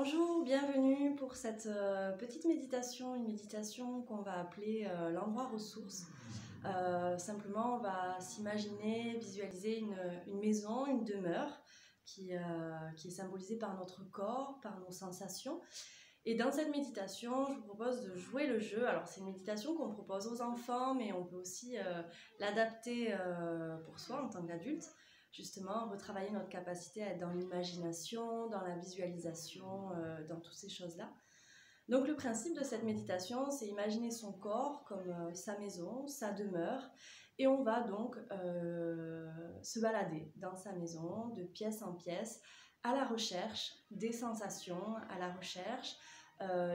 Bonjour, bienvenue pour cette petite méditation, une méditation qu'on va appeler l'endroit ressource. Simplement, on va s'imaginer, visualiser une maison, une demeure qui est symbolisée par notre corps, par nos sensations. Et dans cette méditation, je vous propose de jouer le jeu. Alors, c'est une méditation qu'on propose aux enfants, mais on peut aussi l'adapter pour soi en tant qu'adulte. Justement, retravailler notre capacité à être dans l'imagination, dans la visualisation, dans toutes ces choses-là. Donc le principe de cette méditation, c'est imaginer son corps comme sa maison, sa demeure, et on va donc se balader dans sa maison de pièce en pièce à la recherche des sensations, à la recherche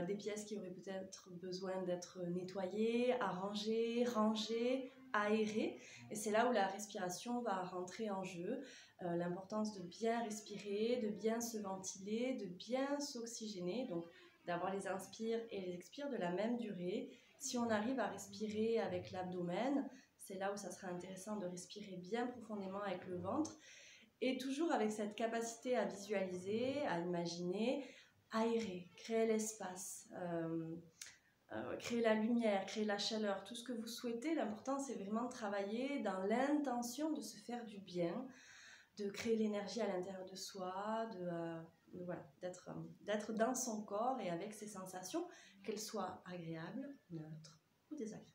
des pièces qui auraient peut-être besoin d'être nettoyées, arrangées, rangées, aérées. Et c'est là où la respiration va rentrer en jeu. L'importance de bien respirer, de bien se ventiler, de bien s'oxygéner. Donc d'avoir les inspires et les expires de la même durée. Si on arrive à respirer avec l'abdomen, c'est là où ça sera intéressant de respirer bien profondément avec le ventre. Et toujours avec cette capacité à visualiser, à imaginer, aérer, créer l'espace, créer la lumière, créer la chaleur, tout ce que vous souhaitez. L'important, c'est vraiment de travailler dans l'intention de se faire du bien, de créer l'énergie à l'intérieur de soi, voilà, d'être dans son corps et avec ses sensations, qu'elles soient agréables, neutres ou désagréables.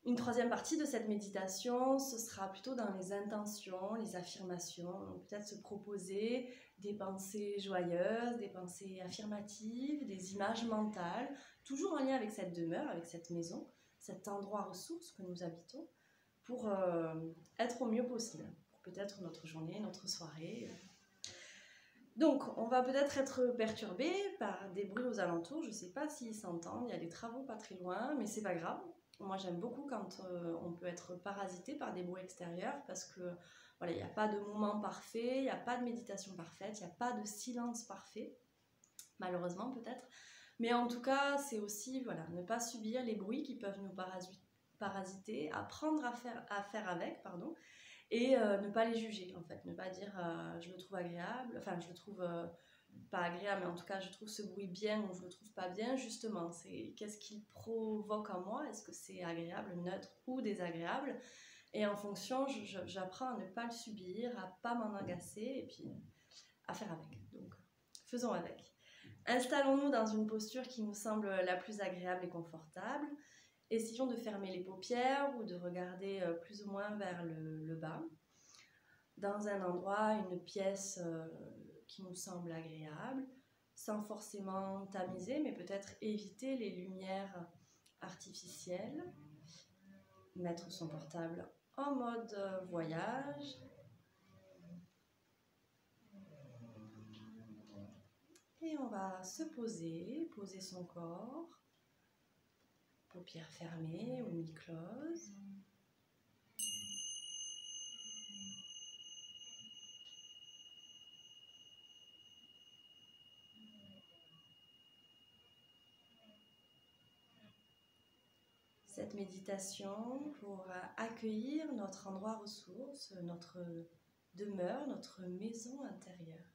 Une troisième partie de cette méditation, ce sera plutôt dans les intentions, les affirmations. Peut-être se proposer des pensées joyeuses, des pensées affirmatives, des images mentales, toujours en lien avec cette demeure, avec cette maison, cet endroit ressource que nous habitons, pour être au mieux possible. Peut-être notre journée, notre soirée. Donc, on va peut-être être perturbé par des bruits aux alentours. Je ne sais pas s'ils s'entendent, il y a des travaux pas très loin, mais c'est pas grave. Moi, j'aime beaucoup quand on peut être parasité par des bruits extérieurs parce que voilà, il n'y a pas de moment parfait, il n'y a pas de méditation parfaite, il n'y a pas de silence parfait, malheureusement peut-être. Mais en tout cas, c'est aussi voilà, ne pas subir les bruits qui peuvent nous parasiter, apprendre à faire avec, pardon. Et ne pas les juger en fait, ne pas dire je le trouve agréable, enfin je le trouve pas agréable, mais en tout cas je trouve ce bruit bien ou je le trouve pas bien. Justement, c'est qu'est-ce qu'il provoque en moi, est-ce que c'est agréable, neutre ou désagréable, et en fonction j'apprends à ne pas le subir, à pas m'en agacer et puis à faire avec. Donc faisons avec. Installons-nous dans une posture qui nous semble la plus agréable et confortable. Essayons de fermer les paupières ou de regarder plus ou moins vers le bas, dans un endroit, une pièce qui nous semble agréable, sans forcément tamiser, mais peut-être éviter les lumières artificielles, mettre son portable en mode voyage, et on va se poser son corps, paupières fermées ou mi-closes. Cette méditation pour accueillir notre endroit ressource, notre demeure, notre maison intérieure.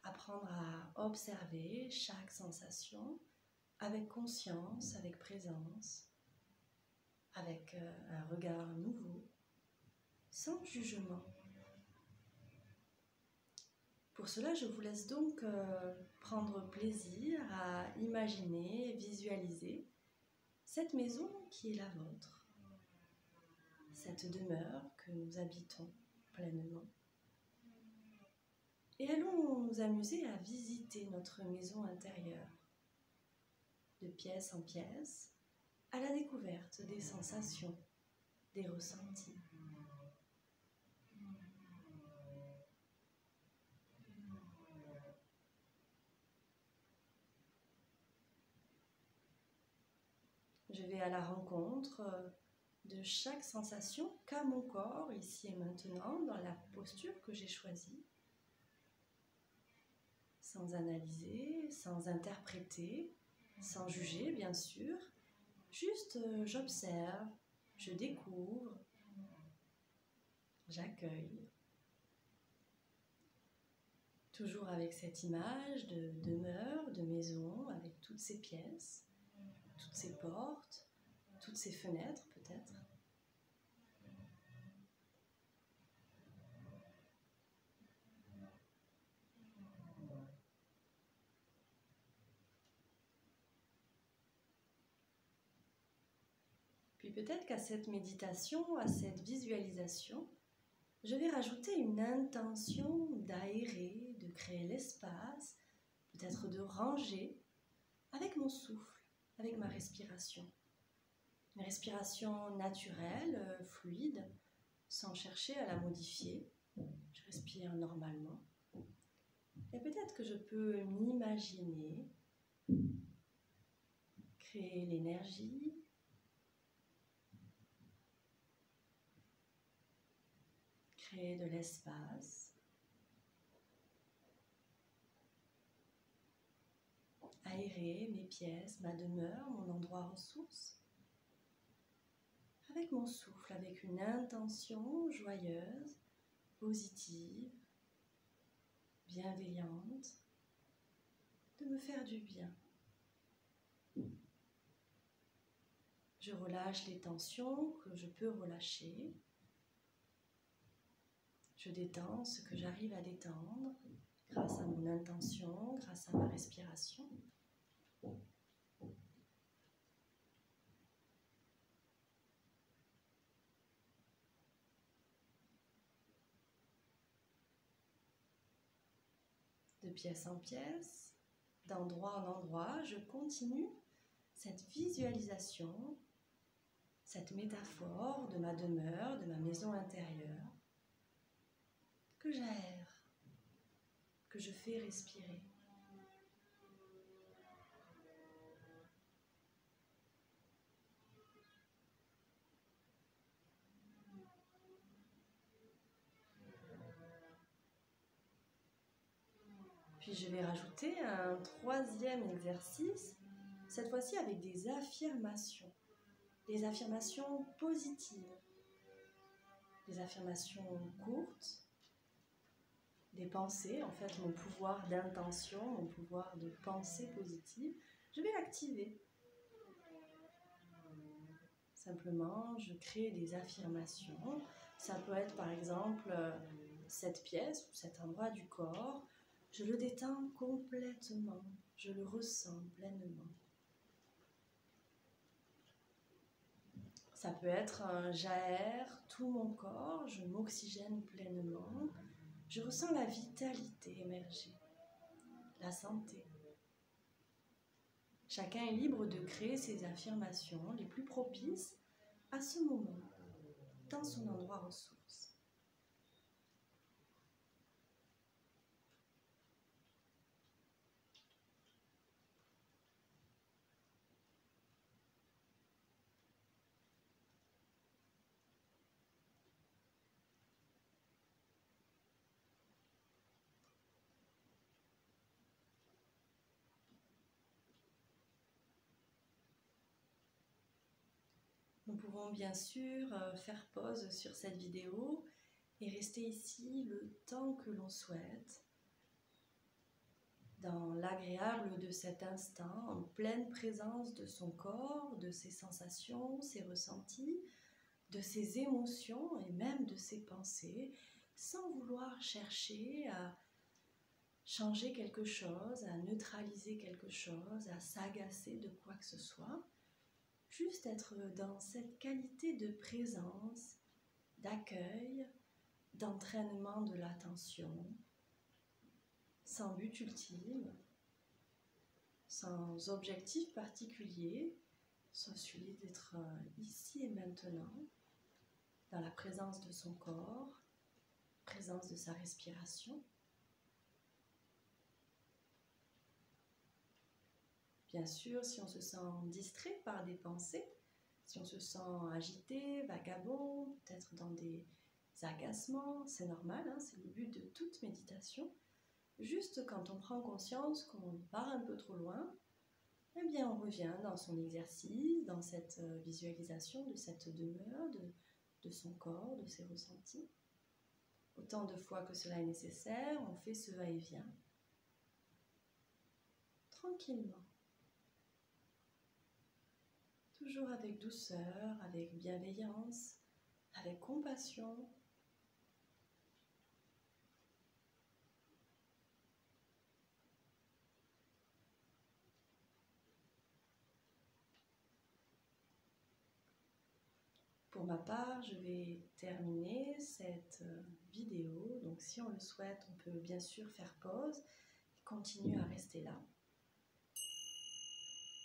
Apprendre à observer chaque sensation avec conscience, avec présence, avec un regard nouveau, sans jugement. Pour cela, je vous laisse donc prendre plaisir à imaginer, visualiser cette maison qui est la vôtre, cette demeure que nous habitons pleinement. Et allons nous amuser à visiter notre maison intérieure, de pièce en pièce, à la découverte des sensations, des ressentis. Je vais à la rencontre de chaque sensation qu'a mon corps ici et maintenant, dans la posture que j'ai choisie, sans analyser, sans interpréter, sans juger bien sûr, juste j'observe, je découvre, j'accueille. Toujours avec cette image de demeure, de maison, avec toutes ces pièces, toutes ces portes, toutes ces fenêtres peut-être. Puis peut-être qu'à cette méditation, à cette visualisation, je vais rajouter une intention d'aérer, de créer l'espace, peut-être de ranger avec mon souffle, avec ma respiration. Une respiration naturelle, fluide, sans chercher à la modifier. Je respire normalement. Et peut-être que je peux m'imaginer créer l'énergie, créer de l'espace, aérer mes pièces, ma demeure, mon endroit ressource, avec mon souffle, avec une intention joyeuse, positive, bienveillante, de me faire du bien. Je relâche les tensions que je peux relâcher. Je détends ce que j'arrive à détendre grâce à mon intention, grâce à ma respiration. De pièce en pièce, d'endroit en endroit, je continue cette visualisation, cette métaphore de ma demeure, de ma maison intérieure, que j'aère, que je fais respirer. Puis je vais rajouter un troisième exercice, cette fois-ci avec des affirmations positives, des affirmations courtes, des pensées, en fait mon pouvoir d'intention, mon pouvoir de pensée positive, je vais l'activer. Simplement, je crée des affirmations. Ça peut être par exemple cette pièce ou cet endroit du corps. Je le détends complètement, je le ressens pleinement. Ça peut être j'aère tout mon corps, je m'oxygène pleinement. Je ressens la vitalité émerger, la santé. Chacun est libre de créer ses affirmations les plus propices à ce moment, dans son endroit ressource. Nous pouvons bien sûr faire pause sur cette vidéo et rester ici le temps que l'on souhaite, dans l'agréable de cet instant, en pleine présence de son corps, de ses sensations, ses ressentis, de ses émotions et même de ses pensées, sans vouloir chercher à changer quelque chose, à neutraliser quelque chose, à s'agacer de quoi que ce soit. Juste être dans cette qualité de présence, d'accueil, d'entraînement de l'attention, sans but ultime, sans objectif particulier, soit celui d'être ici et maintenant, dans la présence de son corps, présence de sa respiration. Bien sûr, si on se sent distrait par des pensées, si on se sent agité, vagabond, peut-être dans des agacements, c'est normal, hein, c'est le but de toute méditation. Juste quand on prend conscience qu'on part un peu trop loin, eh bien on revient dans son exercice, dans cette visualisation de cette demeure, de son corps, de ses ressentis. autant de fois que cela est nécessaire. On fait ce va-et-vient tranquillement. Toujours avec douceur, avec bienveillance, avec compassion. Pour ma part, je vais terminer cette vidéo. Donc si on le souhaite, on peut bien sûr faire pause et continuer à rester là.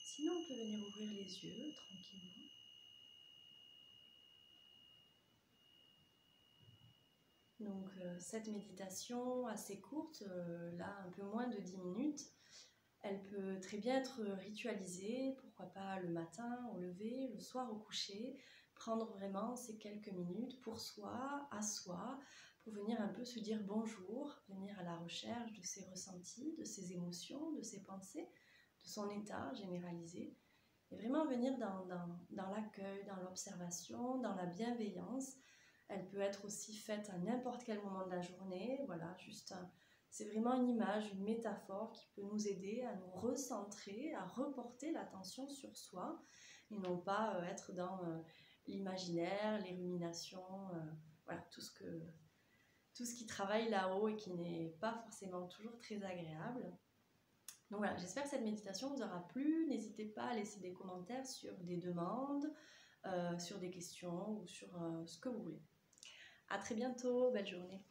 Sinon, on peut venir ouvrir les yeux tranquillement. Donc cette méditation assez courte, là un peu moins de 10 minutes, elle peut très bien être ritualisée, pourquoi pas le matin au lever, le soir au coucher, prendre vraiment ces quelques minutes pour soi, à soi, pour venir un peu se dire bonjour, venir à la recherche de ses ressentis, de ses émotions, de ses pensées, de son état généralisé, et vraiment venir dans l'accueil, dans l'observation, dans la bienveillance. Elle peut être aussi faite à n'importe quel moment de la journée, voilà, c'est vraiment une image, une métaphore qui peut nous aider à nous recentrer, à reporter l'attention sur soi et non pas être dans l'imaginaire, les ruminations, voilà, tout ce qui travaille là-haut et qui n'est pas forcément toujours très agréable. Donc voilà, j'espère que cette méditation vous aura plu. N'hésitez pas à laisser des commentaires sur des demandes, sur des questions ou sur ce que vous voulez. À très bientôt, belle journée.